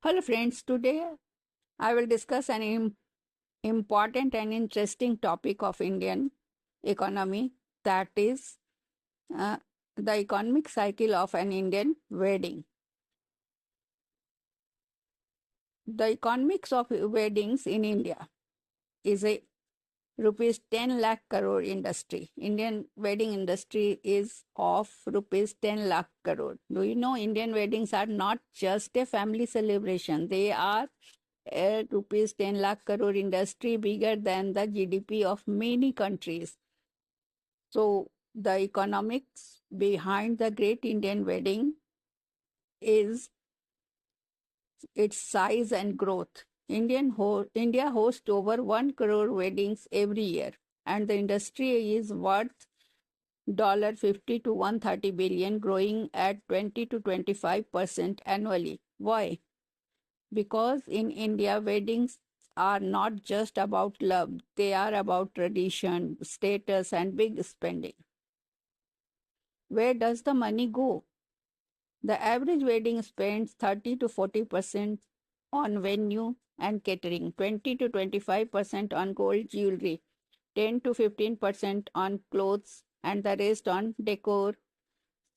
Hello, friends. Today I will discuss an important and interesting topic of Indian economy, that is uh, the economic cycle of an Indian wedding. The economics of weddings in India is a rupees 10 lakh crore industry. Indian wedding industry is of rupees 10 lakh crore. Do you know Indian weddings are not just a family celebration? They are a rupees 10 lakh crore industry bigger than the GDP of many countries. So the economics behind the Great Indian Wedding is its size and growth. India hosts over 1 crore weddings every year, and the industry is worth $50 to 130 billion, growing at 20 to 25% annually. Why? Because in India, weddings are not just about love, they are about tradition, status, and big spending. Where does the money go? The average wedding spends 30 to 40% on venue and catering, 20 to 25% on gold jewelry, 10 to 15% on clothes, and the rest on decor,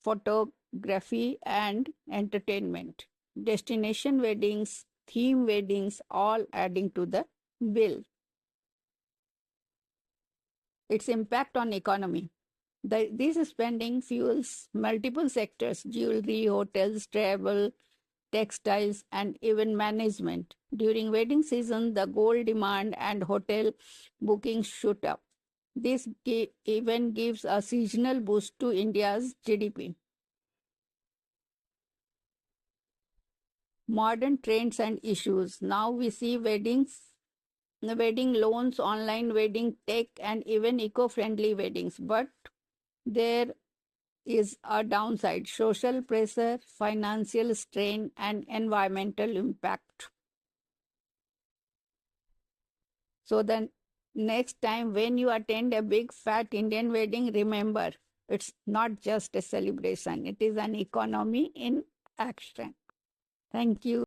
photography, and entertainment. Destination weddings, theme weddings, all adding to the bill. Its impact on economy. This spending fuels multiple sectors: jewelry, hotels, travel, textiles, and even management. During wedding season, the gold demand and hotel bookings shoot up. This even gives a seasonal boost to India's GDP. Modern trends and issues. Now we see wedding loans, online wedding tech, and even eco-friendly weddings. But there is a downside: social pressure, financial strain, and environmental impact. So then next time when you attend a big fat Indian wedding, remember it's not just a celebration, it is an economy in action. Thank you.